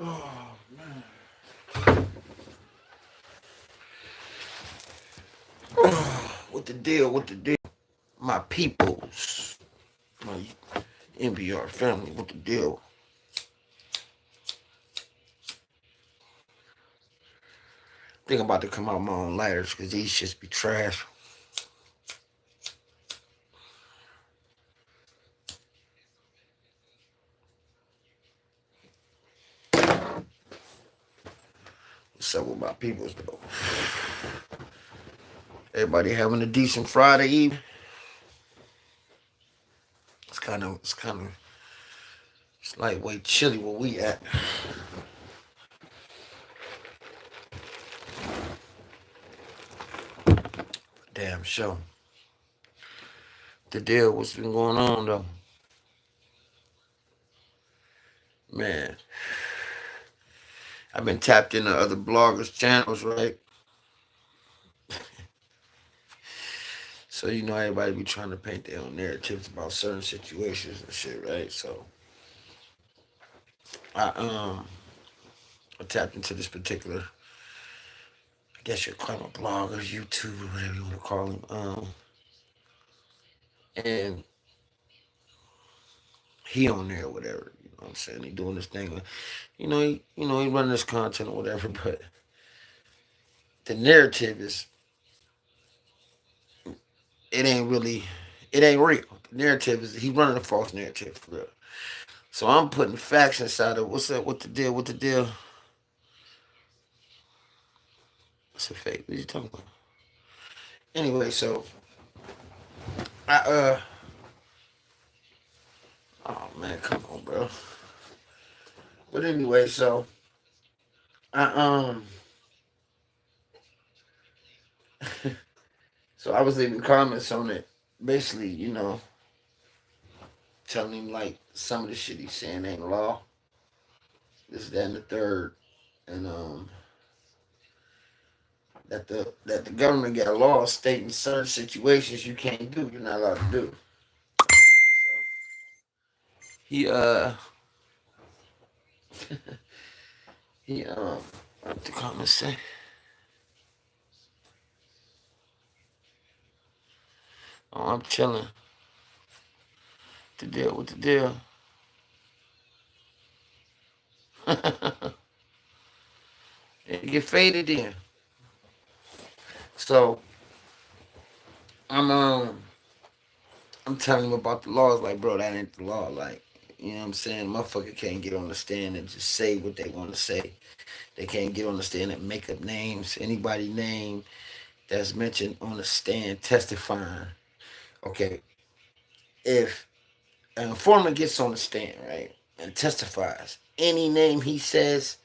Oh, man. What the deal? What the deal? My peoples. My NBR family. What the deal? Think I'm about to come out my own lighters because these shits be trash. What's up with my peoples though? Everybody having a decent Friday evening. It's lightweight chilly where we at. Damn show. The deal, what's been going on though? Man, I've been tapped into other bloggers' channels, right? So you know everybody be trying to paint their own narratives about certain situations and shit, right? So I I tapped into this particular, I guess you'd call them bloggers, YouTube, or whatever you want to call them. And he on there or whatever. You know what I'm saying? He doing this thing. He running this content or whatever, but the narrative is it ain't really it ain't real. The narrative is he running a false narrative for real. So I'm putting facts inside of what's up, what the deal, what the deal. What's a fake? What are you talking about? Anyway, so I oh man, come on, bro. But anyway, so I so I was leaving comments on it, basically, telling him like some of the shit he's saying ain't law. This, that, and the third, and that the government got a law stating certain situations you can't do, you're not allowed to do. So he he what the comments say? Oh, I'm chilling. The deal with the deal. It get faded in. So I'm I'm telling him about the laws, like, bro, that ain't the law. Like, you know what I'm saying? Motherfucker can't get on the stand and just say what they want to say. They can't get on the stand and make up names. Anybody name that's mentioned on the stand testifying. Okay, if an informant gets on the stand, right, and testifies, any name he says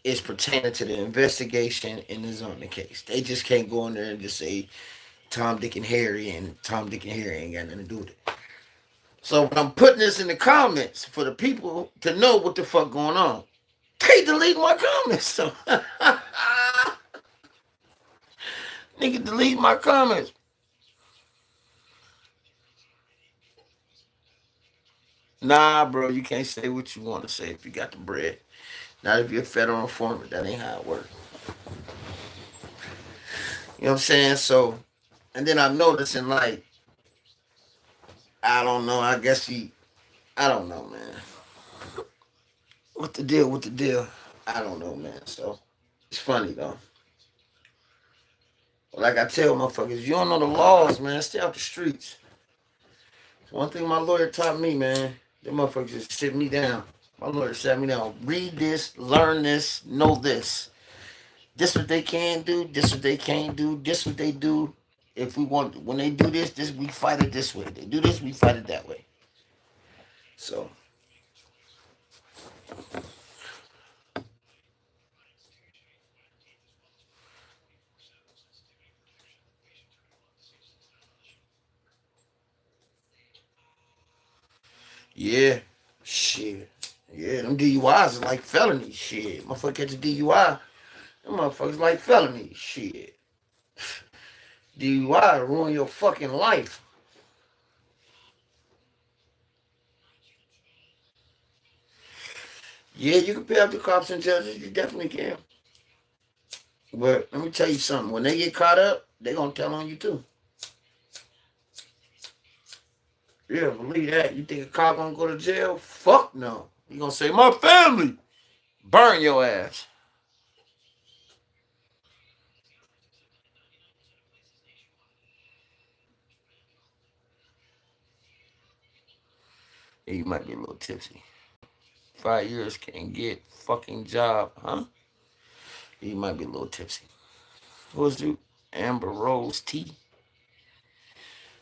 is pertaining to the investigation and is on the case. They just can't go in there and just say Tom, Dick, and Harry, and Tom, Dick, and Harry ain't got nothing to do with it. So when I'm putting this in the comments for the people to know what the fuck going on, they delete my comments. So nigga delete my comments. Nah, bro, you can't say what you want to say if you got the bread. Not if you're a federal informant. That ain't how it works. You know what I'm saying? So, and then I'm noticing, like, I don't know. I don't know, man. What the deal? What the deal? I don't know, man. So, it's funny, though. But like I tell motherfuckers, you don't know the laws, man. Stay out the streets. One thing my lawyer taught me, man, them motherfuckers just sit me down. My lawyer sat me down. Read this, learn this, know this. This what they can do. This what they can't do. This what they do. If we want, when they do this we fight it this way. They do this, we fight it that way. So yeah, shit. Yeah, them DUIs is like felony shit. Motherfucker catch a DUI. Them motherfuckers like felony shit. DUI ruin your fucking life. Yeah, you can pay up the cops and judges. You definitely can. But let me tell you something. When they get caught up, they gonna tell on you too. Yeah, believe that. You think a cop gonna go to jail? Fuck no. He gonna say my family. Burn your ass. Yeah, you might be a little tipsy. 5 years can't get fucking job, huh? You might be a little tipsy. What's you? Amber Rose T.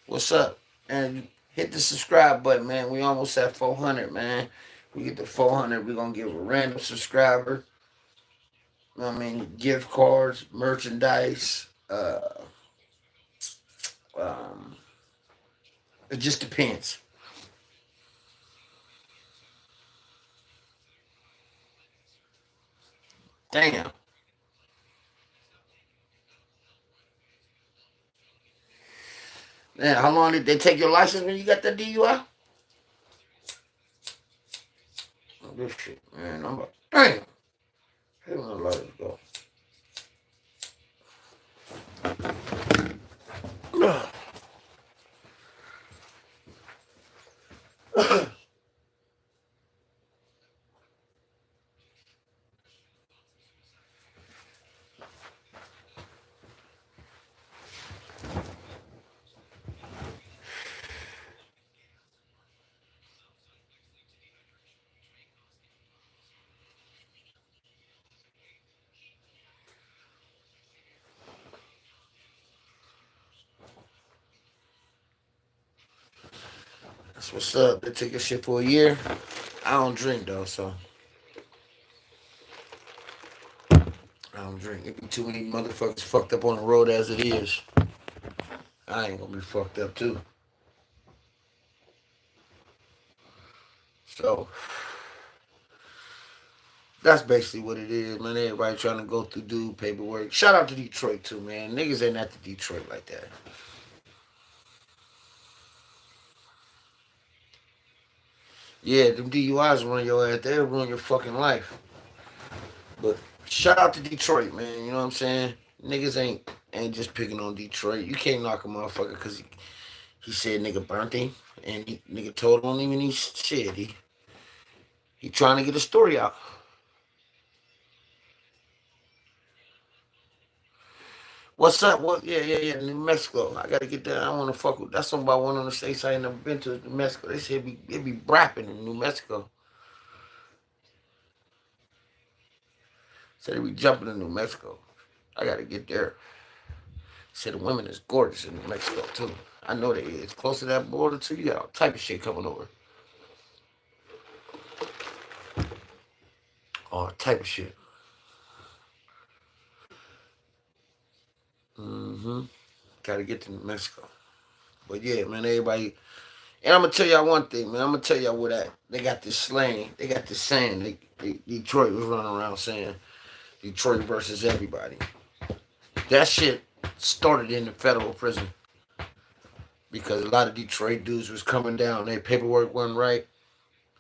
What's up? And hit the subscribe button, man. We almost at 400, man. We get to 400, we're gonna give a random subscriber. I mean, gift cards, merchandise. Um, it just depends. Damn. Man, how long did they take your license when you got that DUI? Oh, this shit, man. I'm like, damn. Hell no, let it go. That's what's up. They took your shit for a year. I don't drink though, so I don't drink. It be too many motherfuckers fucked up on the road as it is. I ain't gonna be fucked up too. So that's basically what it is, man. Everybody trying to go through do paperwork. Shout out to Detroit too, man. Niggas ain't at the Detroit like that. Yeah, them DUIs run your ass. They'll ruin your fucking life. But shout out to Detroit, man. You know what I'm saying? Niggas ain't just picking on Detroit. You can't knock a motherfucker because he said nigga burnt him. And nigga told on him and he shit. He trying to get a story out. What's up? What? Yeah, yeah, yeah. New Mexico. I gotta get there. I want to fuck with. That's somebody one of the states I ain't never been to. Is New Mexico. They say it be rapping in New Mexico. Said they be jumping in New Mexico. I gotta get there. Said the women is gorgeous in New Mexico too. I know they is. Close to that border too. You got all type of shit coming over. All type of shit. Mm-hmm. Gotta get to New Mexico. But yeah, man, everybody. And I'm gonna tell y'all one thing, man. I'm gonna tell y'all what that they got this slang. They got this saying. Detroit was running around saying Detroit versus everybody. That shit started in the federal prison because a lot of Detroit dudes was coming down. Their paperwork wasn't right,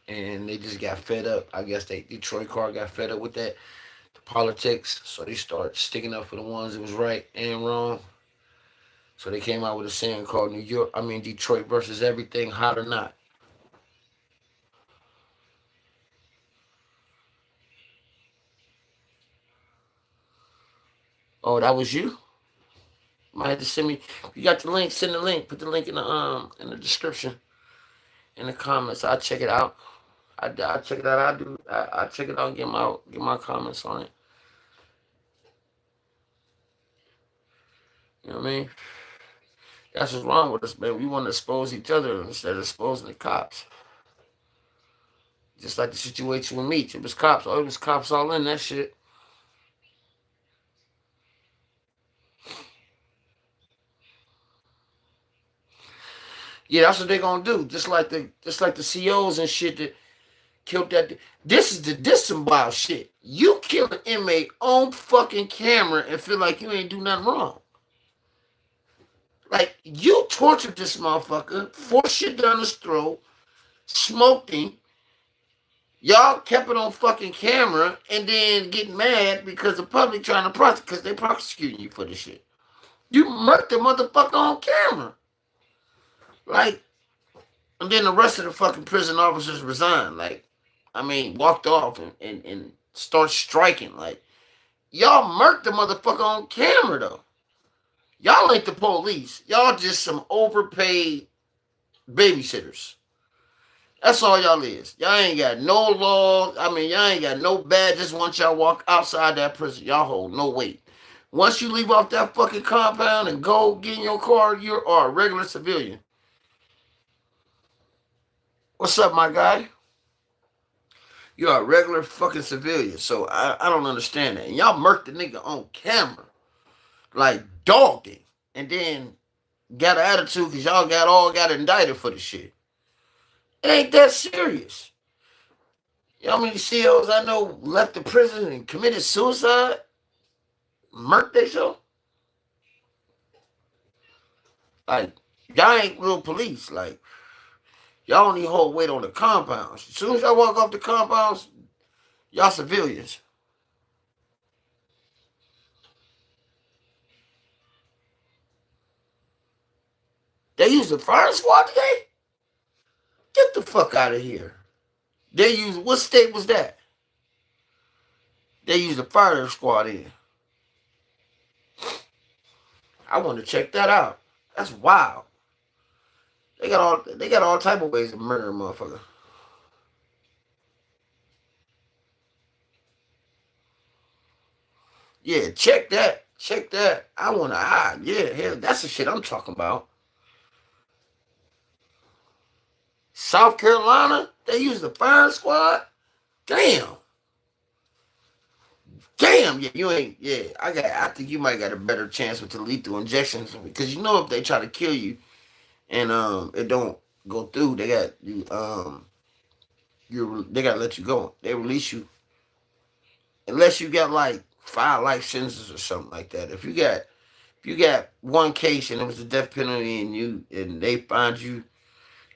and they just got fed up. I guess they Detroit car got fed up with that the politics, so they started sticking up for the ones that was right and wrong. So they came out with a saying called Detroit versus everything, hot or not. Oh, that was you? Might have to send me. You got the link? Send the link. Put the link in the description, in the comments. I'll check it out. I check it out. I check it out. And get my comments on it. You know what I mean? That's what's wrong with us, man. We want to expose each other instead of exposing the cops. Just like the situation with me. It was cops. Oh, it was cops all in that shit. Yeah, that's what they gonna do. Just like the COs and shit that killed that. This is the disembowel shit. You kill an inmate on fucking camera and feel like you ain't do nothing wrong. Like you tortured this motherfucker, forced shit down his throat, smoked him, Y'all kept it on fucking camera and then get mad because the public trying to prosecute because they prosecuting you for this shit. You murked the motherfucker on camera. Like, and then the rest of the fucking prison officers resigned. Like, I mean, walked off and start striking. Like, y'all murked the motherfucker on camera though. Y'all ain't the police. Y'all just some overpaid babysitters. That's all y'all is. Y'all ain't got no law. I mean, y'all ain't got no badges once y'all walk outside that prison. Y'all hold no weight. Once you leave off that fucking compound and go get in your car, you are a regular civilian. What's up, my guy? You're a regular fucking civilian. So I don't understand that. And y'all murked the nigga on camera. Like, dogged it. And then got an attitude because y'all got indicted for the shit. It ain't that serious. You know how many CEOs I know left the prison and committed suicide? Murked they so? Like, y'all ain't real police. Like, y'all only hold weight on the compounds. As soon as y'all walk off the compounds, y'all civilians. They used the fire squad today? Get the fuck out of here. They used, what state was that? They used the fire squad in. I want to check that out. That's wild. They got all type of ways to murder a motherfucker. Yeah, check that. Check that. I want to hide. Yeah, hell, that's the shit I'm talking about. South Carolina, they use the fire squad. Damn, damn. Yeah, you ain't. Yeah, I think you might got a better chance with the lethal injections because you know if they try to kill you and it don't go through, they got you they gotta let you go. They release you unless you got like 5 life sentences or something like that. If you got one case and it was a death penalty and they find you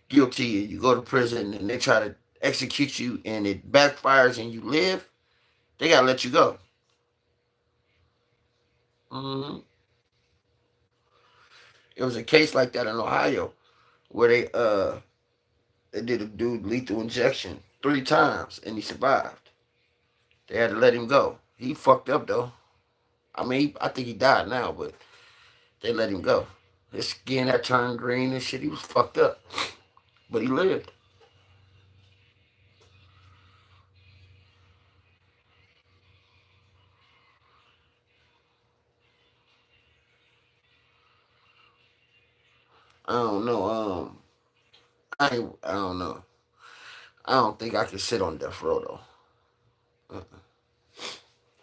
guilty and you go to prison and they try to execute you and it backfires and you live, they gotta let you go. hmm It was a case like that in Ohio where they did a dude lethal injection 3 times and he survived. They had to let him go. He fucked up though. I mean, I think he died now, but they let him go. His skin had turned green and shit. He was fucked up, but he lived. I don't know. I don't know. I don't think I could sit on death row though.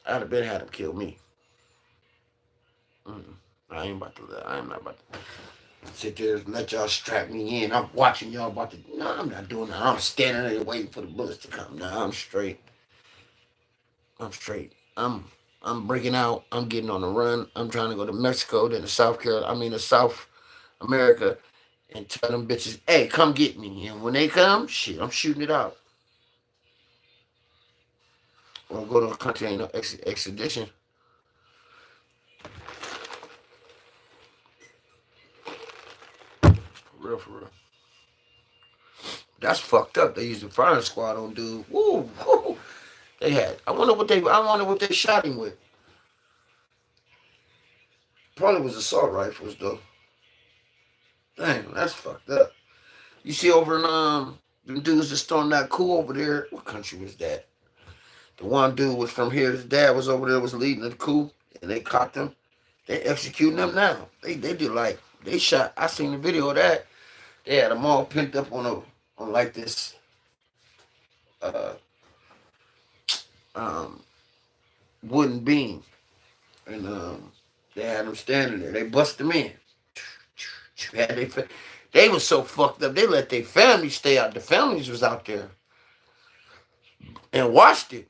I'd have been had him kill me. Mm-mm. I ain't about to. I am not about to sit there and let y'all strap me in. I'm watching y'all about to. No, I'm not doing that. I'm standing there waiting for the bullets to come. Nah, I'm straight. I'm straight. I'm breaking out. I'm getting on the run. I'm trying to go to Mexico, then to South Carolina. I mean, to South America, and tell them bitches, "Hey, come get me." And when they come, shit, I'm shooting it out. Or go to a country ain't no extradition. For real, for real. That's fucked up. They used the firing squad on dude. Woo, woo. They had. I wonder what they shot him with. Probably was assault rifles though. Dang, that's fucked up. You see over in them dudes that stormed that coup over there. What country was that? The one dude was from here. His dad was over there, was leading the coup, and they caught them. They executing them now. They did like they shot. I seen the video of that. They had them all pinned up on like this uh um wooden beam, and they had them standing there. They bust them in. Had they was so fucked up. They let their families stay out. The families was out there and watched it.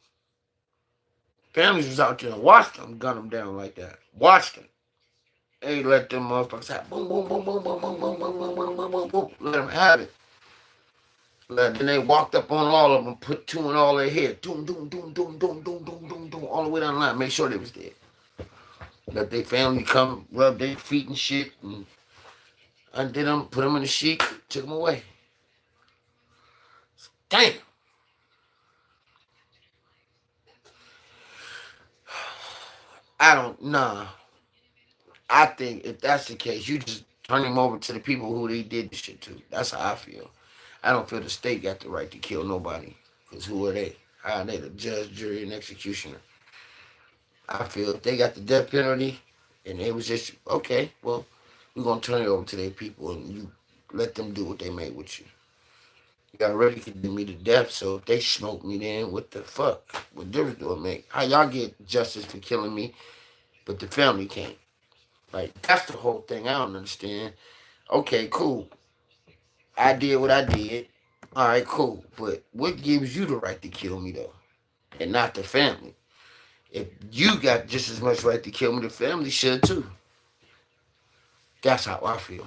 Families was out there and watched them gun them down like that. Watched them. They let them motherfuckers have boom, boom, boom, boom, boom, boom, boom, boom, boom, boom, boom, boom, boom. Let them have it. Then they walked up on all of them, put two in all their head, doom, doom, doom, doom, doom, doom, doom, doom, doom, all the way down the line. Make sure they was dead. Let their family come, rub their feet and shit, and undid them, put them in the sheet, took them away. Damn. I don't, nah. I think if that's the case, you just turn him over to the people who they did the shit to. That's how I feel. I don't feel the state got the right to kill nobody. Because who are they? How are they the judge, jury, and executioner? I feel if they got the death penalty and it was just, okay, well, we're going to turn it over to their people and you let them do what they made with you. You already condemned me to death, so if they smoke me, then what the fuck? What difference do it make? How y'all get justice for killing me, but the family can't? Like, that's the whole thing I don't understand. Okay, cool. I did what I did. All right, cool. But what gives you the right to kill me, though? And not the family? If you got just as much right to kill me, the family should, too. That's how I feel.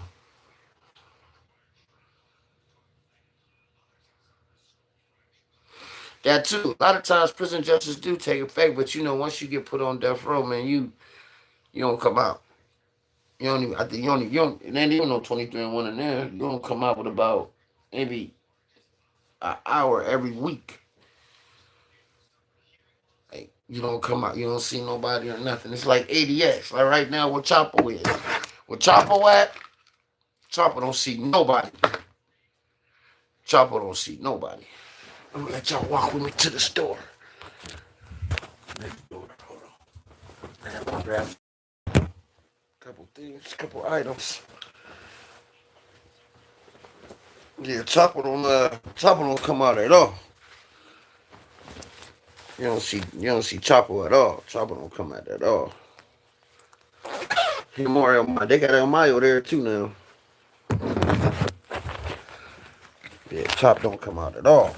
That, too. A lot of times, prison justice do take effect, but, once you get put on death row, man, you don't come out. You don't even, I think you don't, it ain't even no 23 and 1 in there. You don't come out with about maybe an hour every week. Like, you don't come out, you don't see nobody or nothing. It's like ADX. Like right now, where Chopper is. Where Chopper at, Chopper don't see nobody. Chopper don't see nobody. I'm gonna let y'all walk with me to the store. Next door, hold on. I have to grab a couple things, a couple items. Yeah, Chopper don't come out at all. You don't see Chopper at all. Chopper don't come out at all. Here more El Mayo. They got El Mayo there too now. Yeah, Chop don't come out at all.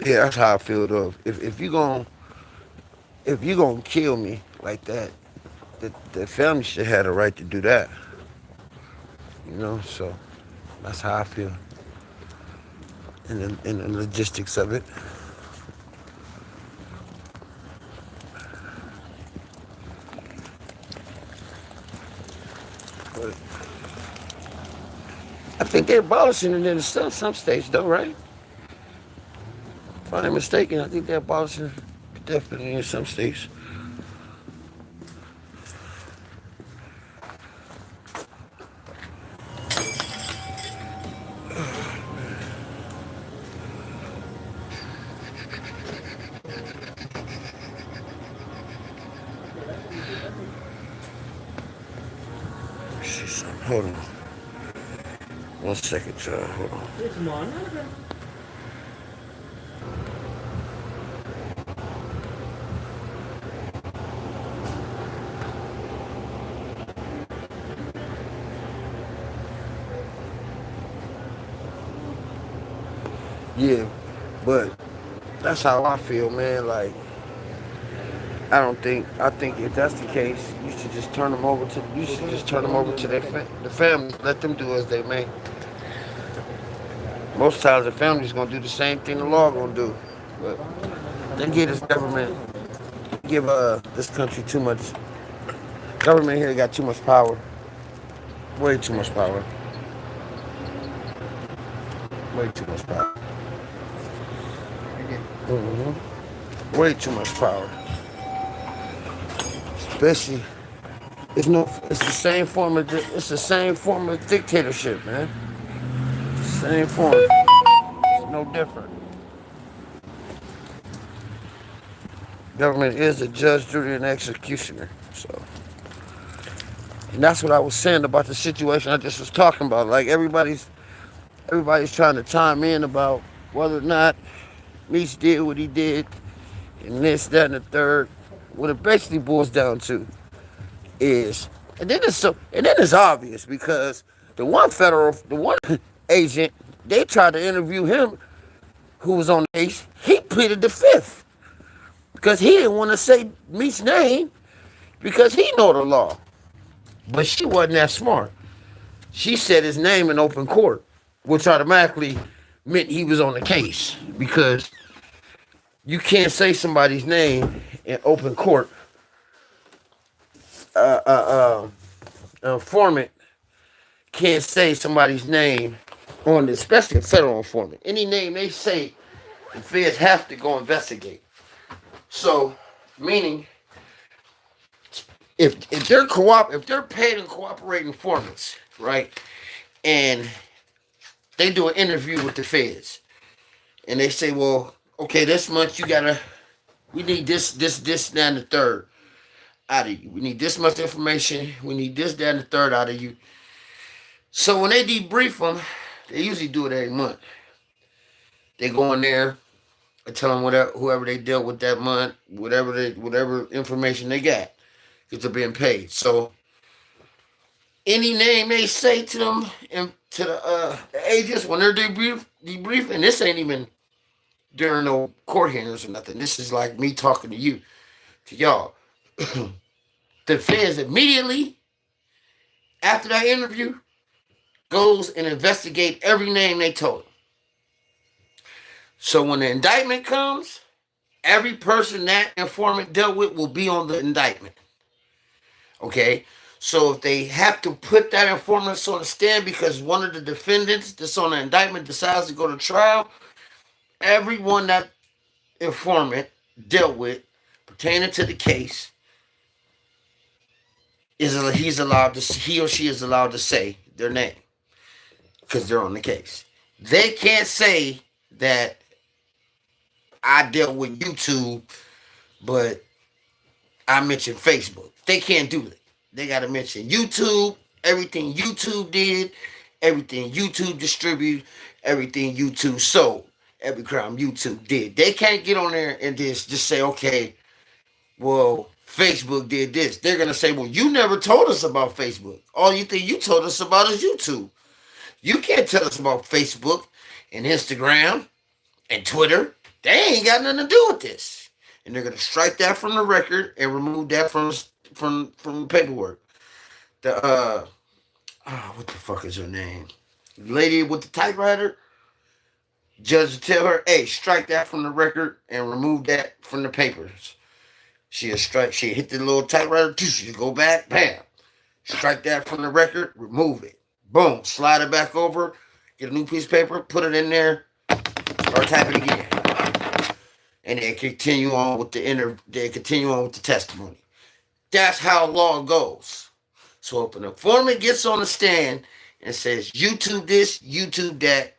Yeah, that's how I feel though. If you gonna kill me like that, the family should have the right to do that. So that's how I feel in the logistics of it. But I think they're abolishing it in some states though, right? If I'm not mistaken, I think they're abolishing it definitely in some states. See something. Hold on. 1 second, y'all. Hold on. Yeah, but that's how I feel, man. Like, I think if that's the case, you should just turn them over to, the family. Let them do as they may. Most times the family's gonna do the same thing the law gonna do. But they give this government, give this country too much. Government here got too much power. Way too much power. Way too much power. Way too much power. Especially, it's the same form of dictatorship, man. Same form. It's no different. Government is the judge, jury, and executioner. So, and that's what I was saying about the situation I just was talking about. Like everybody's trying to chime in about whether or not Meech did what he did, and this, that, and the third. What it basically boils down to is, and then it's obvious because the one agent, they tried to interview him who was on the case. He pleaded the fifth because he didn't want to say Meech's name because he know the law. But she wasn't that smart. She said his name in open court, which automatically meant he was on the case because you can't say somebody's name in open court. An informant can't say somebody's name on, especially a federal informant. Any name they say, the feds have to go investigate. So, meaning, if they're paid and cooperating informants, right, and they do an interview with the feds, and they say, well, okay, this month we need this, that, and the third out of you. We need this much information. We need this, that, and the third out of you. So when they debrief them, they usually do it every month. They go in there and tell them whoever they dealt with that month, whatever information they got, because they're being paid. So any name they say to them and to the agents when they're debriefing, this ain't even during no court hearings or nothing. This is like me talking to y'all. The feds immediately after that interview goes and investigate every name they told him. So when the indictment comes, every person that informant dealt with will be on the indictment. Okay? So if they have to put that informant on the stand because one of the defendants that's on the indictment decides to go to trial, everyone that informant dealt with pertaining to the case he or she is allowed to say their name because they're on the case. They can't say that I dealt with YouTube, but I mentioned Facebook. They can't do that. They got to mention YouTube, everything YouTube did, everything YouTube distributed, everything YouTube sold, every crime YouTube did. They can't get on there and just say, okay, well, Facebook did this. They're going to say, well, you never told us about Facebook. All you think you told us about is YouTube. You can't tell us about Facebook and Instagram and Twitter. They ain't got nothing to do with this. And they're going to strike that from the record and remove that from the paperwork. What the fuck is her name? The lady with the typewriter. Judge will tell her, hey, strike that from the record and remove that from the papers. She'll hit the little typewriter, she'll go back, bam. Strike that from the record, remove it. Boom, slide it back over, get a new piece of paper, put it in there, or type it again. And they continue on with the testimony. That's how law goes. So if an informant gets on the stand and says YouTube this, YouTube that,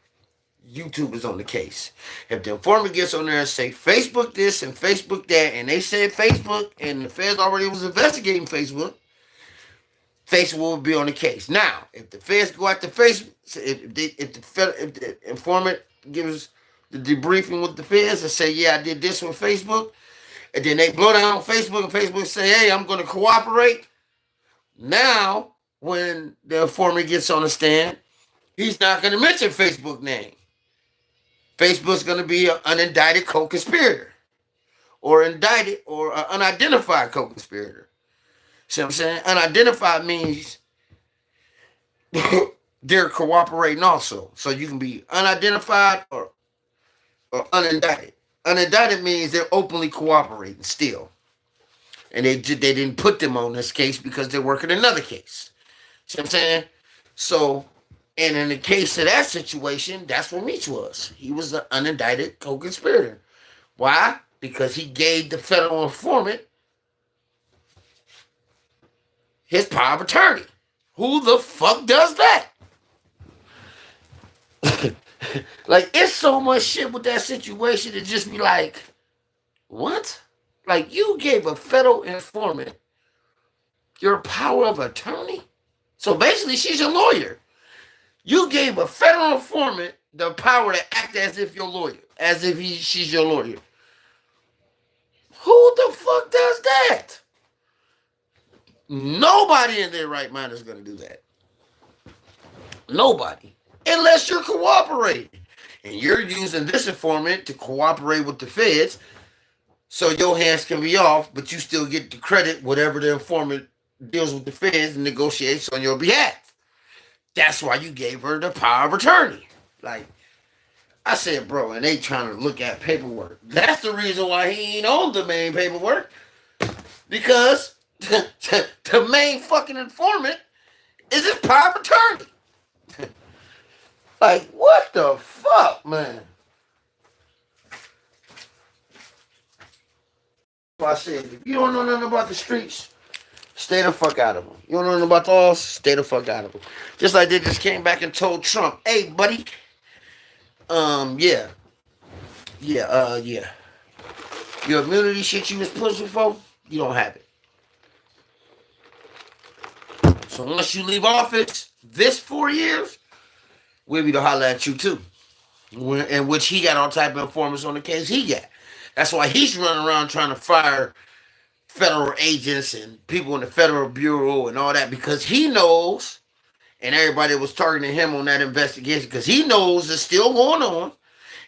YouTube is on the case. If the informant gets on there and say Facebook this and Facebook that, and they said Facebook, and the feds already was investigating Facebook, Facebook will be on the case. Now, if the feds go out to Facebook, if the informant gives the debriefing with the feds and say, yeah, I did this with Facebook, and then they blow down on Facebook and Facebook say, hey, I'm going to cooperate. Now, when the informant gets on the stand, he's not going to mention Facebook name. Facebook's going to be an unindicted co-conspirator or indicted or an unidentified co-conspirator. See what I'm saying? Unidentified means they're cooperating also. So you can be unidentified or unindicted. Unindicted means they're openly cooperating still. And they didn't put them on this case because they're working another case. See what I'm saying? So, and in the case of that situation, that's what Meech was. He was an unindicted co-conspirator. Why? Because he gave the federal informant his power of attorney. Who the fuck does that? Like, it's so much shit with that situation to just be like, what? Like, you gave a federal informant your power of attorney? So basically, she's your lawyer. You gave a federal informant the power to act as if you're lawyer, as if she's your lawyer. Who the fuck does that? Nobody in their right mind is going to do that. Nobody. Unless you're cooperating. And you're using this informant to cooperate with the feds so your hands can be off, but you still get the credit whatever the informant deals with the feds and negotiates on your behalf. That's why you gave her the power of attorney. Like, I said, bro, and they trying to look at paperwork. That's the reason why he ain't on the main paperwork. Because the main fucking informant is his power of attorney. Like, what the fuck, man? I said, if you don't know nothing about the streets, stay the fuck out of them. You don't know nothing about the laws, stay the fuck out of them. Just like they just came back and told Trump, hey, buddy, yeah, yeah. Your immunity shit you was pushing for, you don't have it. So once you leave office, this 4 years, we'll be to holler at you too. In which he got all type of informants on the case he got. That's why he's running around trying to fire federal agents and people in the federal bureau and all that because he knows, and everybody was targeting him on that investigation because he knows it's still going on.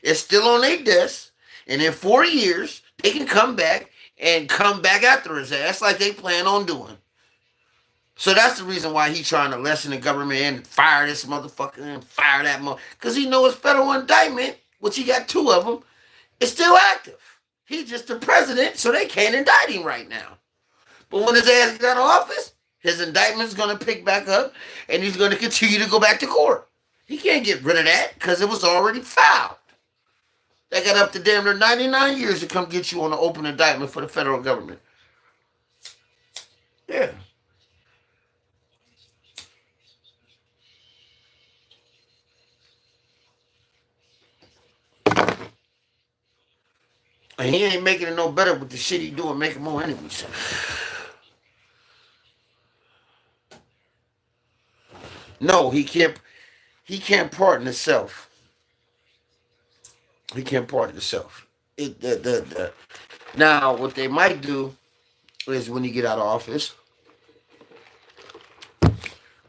It's still on their desk. And in 4 years, they can come back and come back after his ass like they plan on doing. So that's the reason why he's trying to lessen the government and fire this motherfucker and fire that motherfucker. Because he knows federal indictment, which he got 2 of them, is still active. He's just the president, so they can't indict him right now. But when his ass gets out of office, his indictment's going to pick back up, and he's going to continue to go back to court. He can't get rid of that because it was already filed. They got up to damn near 99 years to come get you on an open indictment for the federal government. Yeah. And he ain't making it no better with the shit he doing, making more enemies. No, he can't. He can't pardon himself. He can't pardon himself. Now, what they might do is when he get out of office,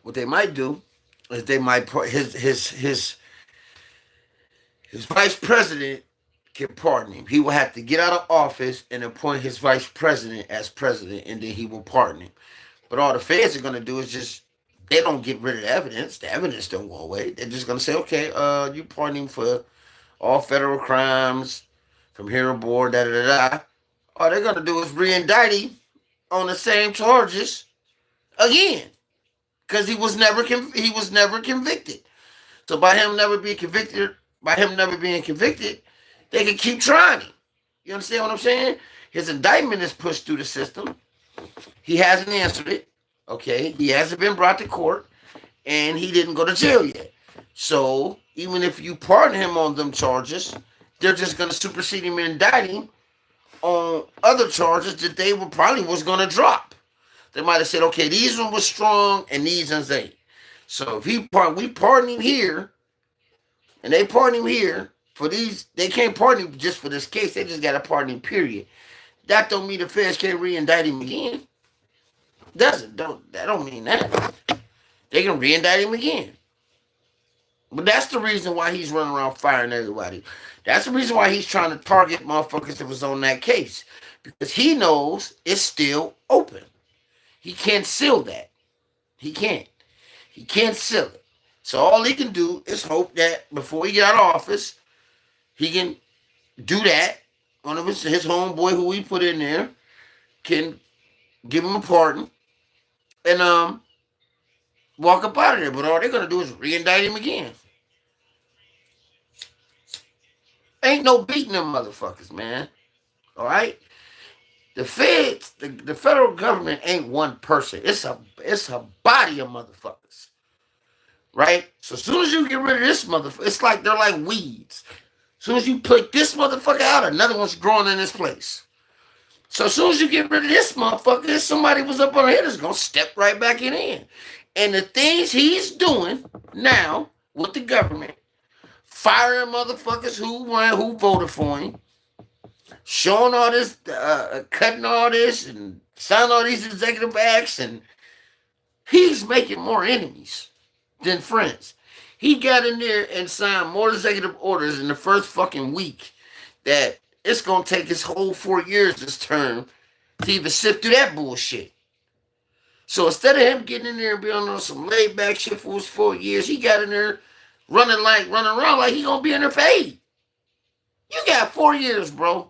what they might do is they might his vice president can pardon him. He will have to get out of office and appoint his vice president as president, and then he will pardon him. But all the feds are going to do is just they don't get rid of the evidence. The evidence don't go away. They're just going to say, okay, you pardon him for all federal crimes from here aboard, da da da da. All they're going to do is re-indict him on the same charges again because he was never convicted. So by him never being convicted, they can keep trying him. You understand what I'm saying? His indictment is pushed through the system. He hasn't answered it. Okay, he hasn't been brought to court, and he didn't go to jail yet. So even if you pardon him on them charges, they're just going to supersede him and indict him on other charges that they were probably was going to drop. They might have said, okay, these ones were strong and these ones ain't. So if we pardon him here, and they pardon him here for these, they can't pardon him just for this case. They just got to pardon him, period. That don't mean the feds can't re-indict him again. That don't mean that. They can re-indict him again. But that's the reason why he's running around firing everybody. That's the reason why he's trying to target motherfuckers that was on that case. Because he knows it's still open. He can't seal that. He can't. He can't seal it. So all he can do is hope that before he get out of office, he can do that. One of his homeboy who he put in there can give him a pardon and walk up out of there. But all they're gonna do is re-indict him again. Ain't no beating them motherfuckers, man. All right. The feds, the federal government ain't one person. It's a body of motherfuckers. Right? So as soon as you get rid of this motherfucker, it's like they're like weeds. As soon as you pick this motherfucker out, another one's growing in this place. So as soon as you get rid of this motherfucker, if somebody was up on here that's gonna step right back in. And the things he's doing now with the government, firing motherfuckers who voted for him, showing all this, cutting all this, and signing all these executive acts, and he's making more enemies than friends. He got in there and signed more executive orders in the first fucking week that it's gonna take his whole 4 years this term to even sift through that bullshit. So instead of him getting in there and being on some laid back shit for his 4 years, he got in there running around like he gonna be in there for 8. You got 4 years, bro.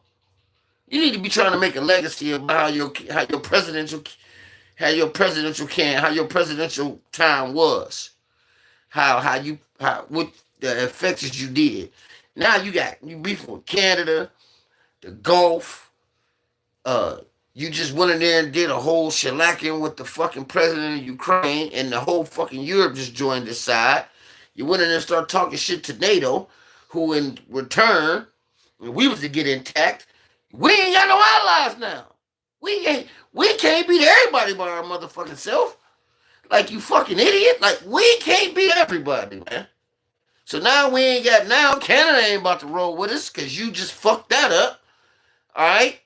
You need to be trying to make a legacy about how your presidential time was, what the effects you did. Now you beef with Canada, the Gulf. Uh, you just went in there and did a whole shellacking with the fucking president of Ukraine, and the whole fucking Europe just joined this side. You went in there and started talking shit to NATO, who in return, when we was to get intact, we ain't got no allies now. We can't beat everybody by our motherfucking self. Like, you fucking idiot. Like, we can't beat everybody, man. So now Canada ain't about to roll with us because you just fucked that up. Alright?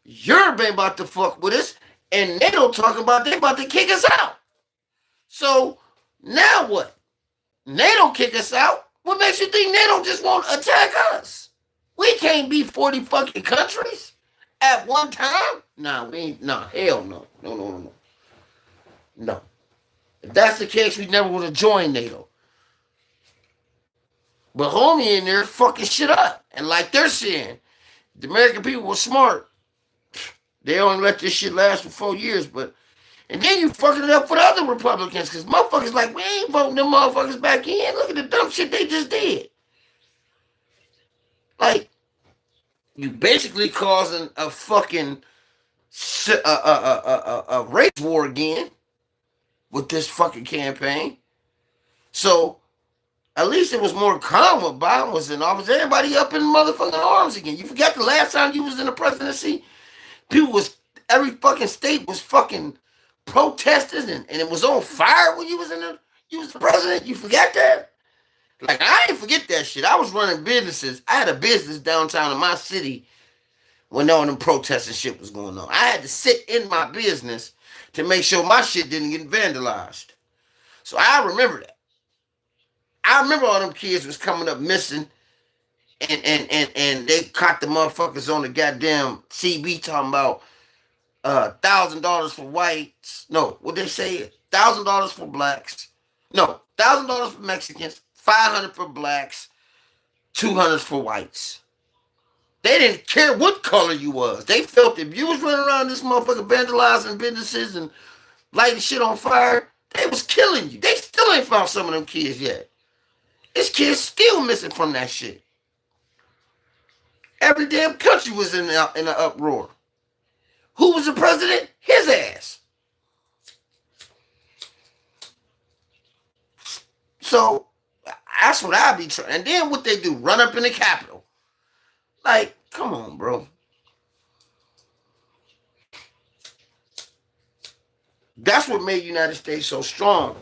Europe ain't about to fuck with us. And NATO talking about they about to kick us out. So now what? NATO kick us out? What makes you think NATO just won't attack us? We can't beat 40 fucking countries at one time? Nah, hell no. No. If that's the case, we never would have joined NATO. But homie in there fucking shit up. And like they're saying, the American people were smart. They only let this shit last for 4 years, and then you fucking it up for the other Republicans, because motherfuckers like, we ain't voting them motherfuckers back in. Look at the dumb shit they just did. Like, you basically causing a fucking a race war again with this fucking campaign. So at least it was more calm when Biden was in office. Everybody up in motherfucking arms again. You forgot the last time you was in the presidency? Every fucking state was fucking protesting and it was on fire when you was the president. You forgot that? Like, I didn't forget that shit. I was running businesses. I had a business downtown in my city when all them protests and shit was going on. I had to sit in my business to make sure my shit didn't get vandalized. So I remember that. I remember all them kids was coming up missing, and they caught the motherfuckers on the goddamn CB talking about $1,000 for whites. No, what they say? $1,000 for blacks. No, $1,000 for Mexicans. $500 for blacks. $200 for whites. They didn't care what color you was. They felt if you was running around this motherfucker vandalizing businesses and lighting shit on fire, they was killing you. They still ain't found some of them kids yet. This kid's still missing from that shit. Every damn country was in an uproar. Who was the president? His ass. So that's what I be trying. And then what they do, run up in the Capitol. Like, come on, bro. That's what made the United States so strong.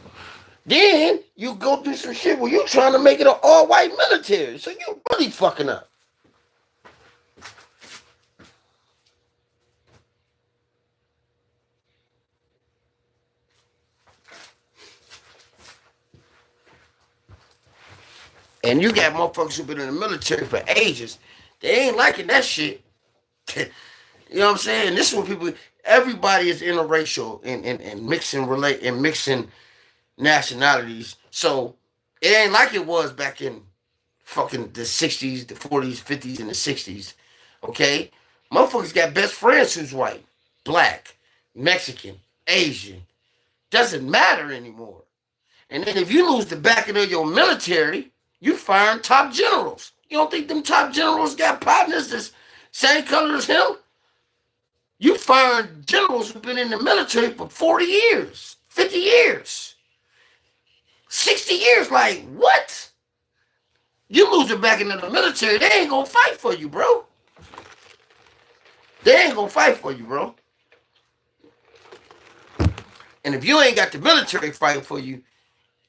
Then you go through some shit where you're trying to make it an all-white military. So you're really fucking up. And you got motherfuckers who've been in the military for ages. They ain't liking that shit. You know what I'm saying? This is what everybody is interracial and mixing nationalities. So it ain't like it was back in fucking the 60s, the 40s, 50s, and the 60s. Okay? Motherfuckers got best friends who's white, black, Mexican, Asian. Doesn't matter anymore. And then if you lose the backing of your military, you firing top generals. You don't think them top generals got partners that's same color as him? You firing generals who've been in the military for 40 years, 50 years, 60 years. Like, what? You lose the backing of the military, they ain't gonna fight for you, bro. They ain't gonna fight for you, bro. And if you ain't got the military fighting for you,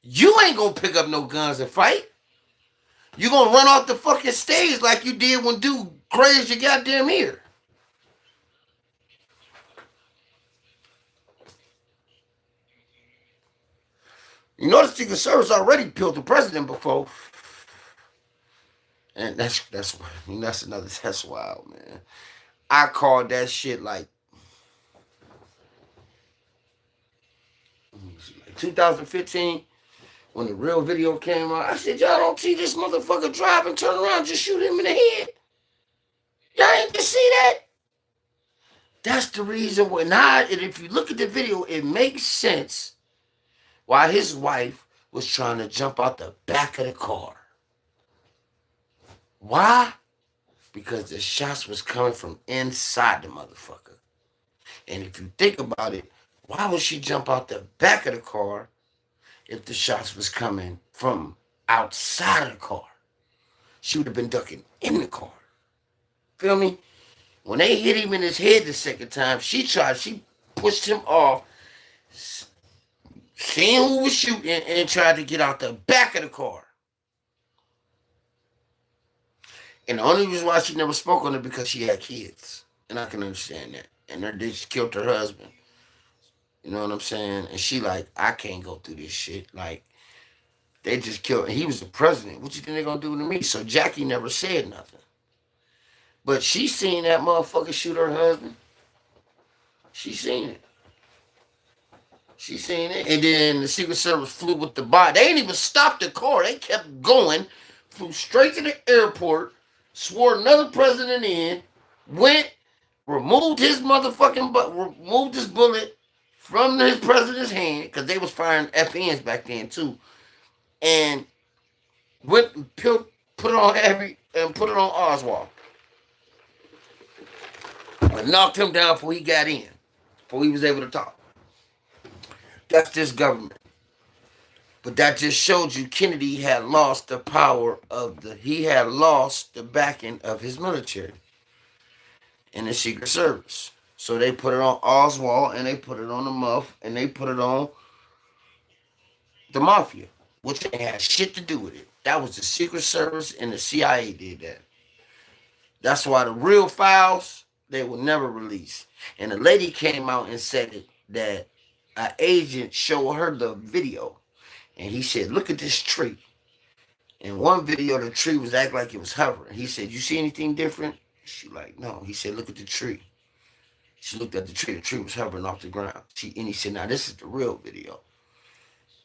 you ain't gonna pick up no guns and fight. You gonna run off the fucking stage like you did when dude grazed your goddamn ear. You know the Secret Service already killed the president before, and that's another that's wild, man. I called that shit like 2015 when the real video came out. I said, y'all don't see this motherfucker drive and turn around, just shoot him in the head. Y'all ain't just see that. That's the reason why. Now, and if you look at the video, it makes sense why his wife was trying to jump out the back of the car. Why? Because the shots was coming from inside the motherfucker. And if you think about it, why would she jump out the back of the car if the shots was coming from outside of the car? She would have been ducking in the car. Feel me? When they hit him in his head the second time, she pushed him off, seeing who was shooting, and tried to get out the back of the car. And the only reason why she never spoke on it because she had kids. And I can understand that. And they just killed her husband. You know what I'm saying? And she like, I can't go through this shit. Like, they just killed him. He was the president. What you think they gonna do to me? So Jackie never said nothing. But she seen that motherfucker shoot her husband. She seen it. She seen it. And then the Secret Service flew with the body. They didn't even stop the car. They kept going. Flew straight to the airport. Swore another president in. Went. Removed his removed his bullet from his president's hand. Because they was firing FNs back then too. And went and put it on put it on Oswald. And knocked him down before he got in. Before he was able to talk. That's this government. But that just showed you Kennedy had lost the power he had lost the backing of his military and the Secret Service. So they put it on Oswald and they put it on the Muff and they put it on the Mafia, which ain't had shit to do with it. That was the Secret Service and the CIA did that. That's why the real files, they will never release. And the lady came out and said that an agent showed her the video. And he said, look at this tree. In one video, the tree was acting like it was hovering. He said, you see anything different? She like, no. He said, look at the tree. She looked at the tree. The tree was hovering off the ground. And he said, now this is the real video.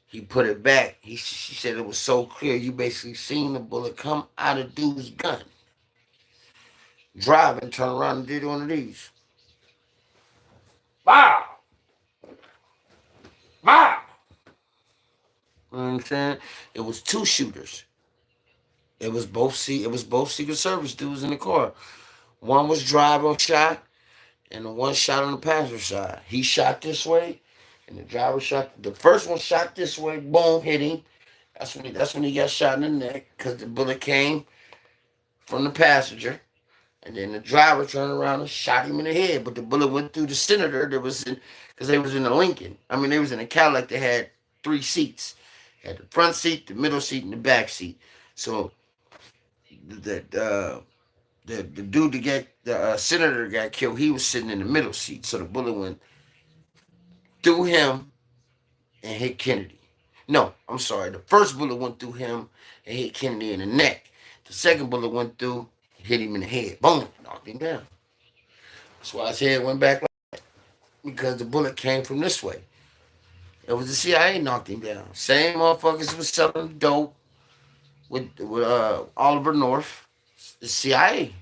He put it back. She said it was so clear. You basically seen the bullet come out of dude's gun. Drive and turn around and did one of these. Wow. Wow. You know what I'm saying? It was two shooters. It was both Secret Service dudes in the car. One was driver shot, and the one shot on the passenger side. He shot this way, and the driver shot. The first one shot this way. Boom, hit him. That's when he got shot in the neck because the bullet came from the passenger, and then the driver turned around and shot him in the head. But the bullet went through the senator that was in because they was in a Lincoln. I mean, they was in a Cadillac that had 3 seats. Had the front seat, the middle seat, and the back seat. So the dude that got the senator got killed, he was sitting in the middle seat. So the bullet went through him and hit Kennedy. No, I'm sorry. The first bullet went through him and hit Kennedy in the neck. The second bullet went through, hit him in the head. Boom, knocked him down. That's why his head went back like that. Because the bullet came from this way. It was the CIA knocked him down. Same motherfuckers was selling dope with Oliver North. The CIA.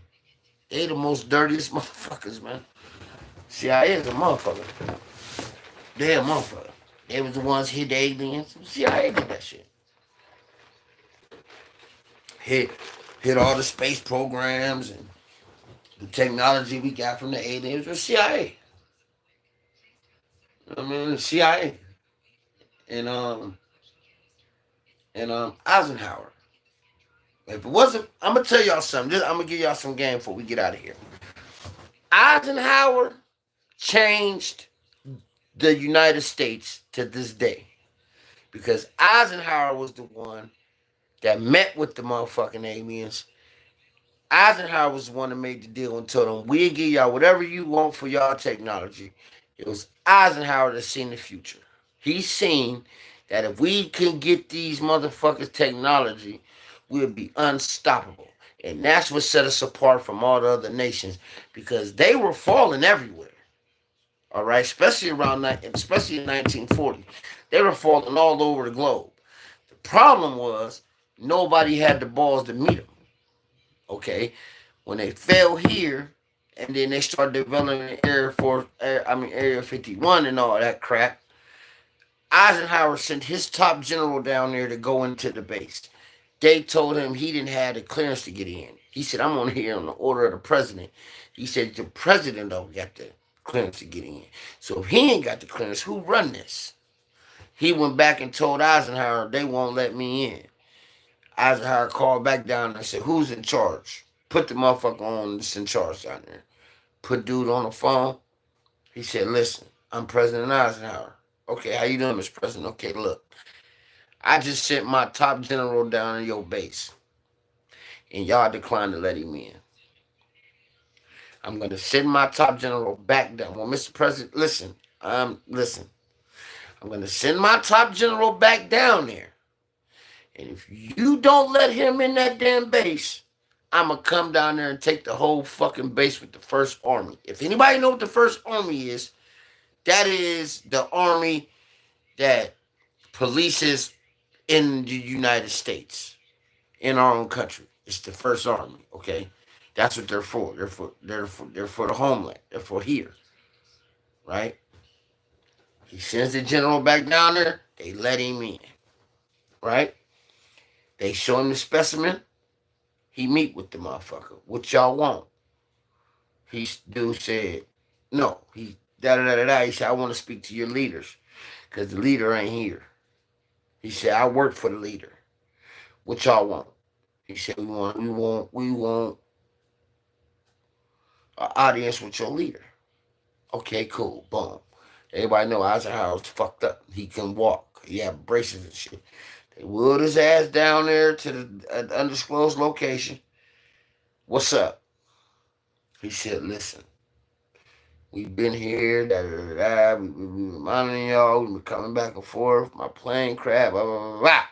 They the most dirtiest motherfuckers, man. CIA is a motherfucker. They a motherfucker. They was the ones hit the aliens. The CIA did that shit. Hit all the space programs and the technology we got from the aliens. The CIA. I mean, the CIA. And Eisenhower. If it wasn't, I'm gonna tell y'all something. I'm gonna give y'all some game before we get out of here. Eisenhower changed the United States to this day because Eisenhower was the one that met with the motherfucking aliens. Eisenhower was the one that made the deal and told them, we'll give y'all whatever you want for y'all technology. It was Eisenhower that seen the future. He seen that if we can get these motherfuckers technology, we'll be unstoppable. And that's what set us apart from all the other nations because they were falling everywhere. All right, especially in 1940, they were falling all over the globe. The problem was nobody had the balls to meet them. Okay, when they fell here, and then they started developing Area 51 and all that crap. Eisenhower sent his top general down there to go into the base. They told him he didn't have the clearance to get in. He said, I'm on here on the order of the president. He said, the president don't got the clearance to get in. So if he ain't got the clearance, who run this? He went back and told Eisenhower, they won't let me in. Eisenhower called back down and said, who's in charge? Put the motherfucker on that's in charge down there. Put dude on the phone. He said, listen, I'm President Eisenhower. Okay, how you doing, Mr. President? Okay, look. I just sent my top general down in your base. And y'all declined to let him in. I'm going to send my top general back down. Well, Mr. President, listen. Listen. I'm going to send my top general back down there. And if you don't let him in that damn base, I'm going to come down there and take the whole fucking base with the First Army. If anybody know what the First Army is, that is the army that polices in the United States, in our own country. It's the First Army, okay? That's what they're for. They're for the homeland. They're for here, right? He sends the general back down there. They let him in, right? They show him the specimen. He meet with the motherfucker. What y'all want? Dude said, no. He da-da-da-da-da. He said, I want to speak to your leaders because the leader ain't here. He said, I work for the leader. What y'all want? He said, we want an audience with your leader. Okay, cool. Boom. Everybody know Eisenhower's fucked up. He can walk. He had braces and shit. They wheeled his ass down there to the undisclosed location. What's up? He said, listen, we've been here, da-da-da-da. We reminding y'all, we've been coming back and forth. My plane crashed, blah, blah, blah, blah.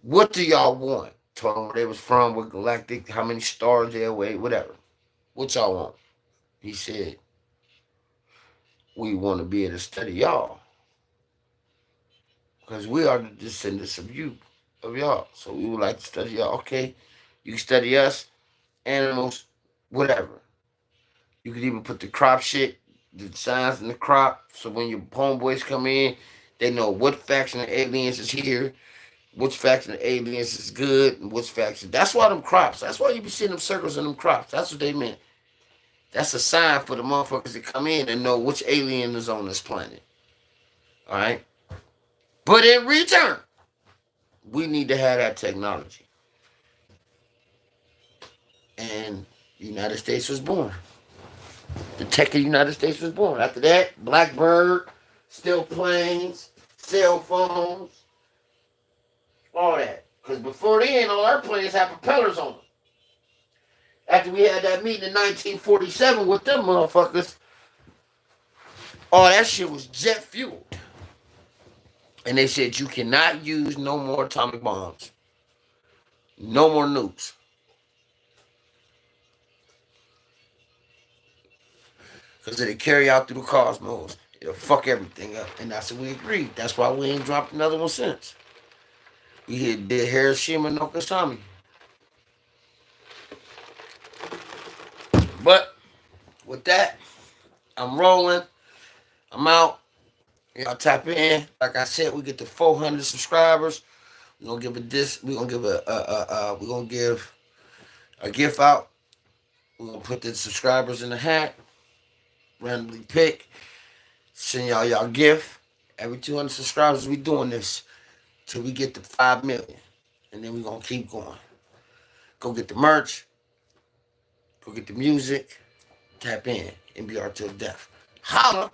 What do y'all want? Told them where they was from, what galactic, how many stars they away, whatever. What y'all want? He said, we want to be able to study y'all. Because we are the descendants of y'all. So we would like to study y'all. Okay, you can study us, animals, whatever. You could even put the crop shit, the signs in the crop, so when your homeboys come in, they know what faction of aliens is here, which faction of aliens is good, and which faction. That's why them crops. That's why you be seeing them circles in them crops. That's what they meant. That's a sign for the motherfuckers to come in and know which alien is on this planet. All right? But in return, we need to have that technology. And the United States was born. The tech of the United States was born. After that, Blackbird, still planes, cell phones, all that. Because before then, all our planes had propellers on them. After we had that meeting in 1947 with them motherfuckers, all that shit was jet fueled. And they said you cannot use no more atomic bombs. No more nukes. Because it'll carry out through the cosmos. It'll fuck everything up. And that's what we agreed. That's why we ain't dropped another one since. We did Hiroshima and Nagasaki. But with that, I'm rolling. I'm out. Y'all tap in. Like I said, we get to 400 subscribers. We're gonna give a gift out. We're gonna put the subscribers in the hat. Randomly pick. Send y'all gift. Every 200 subscribers, we doing this till we get to 5 million, and then we gonna keep going. Go get the merch. Go get the music. Tap in. NBR till death. Holla.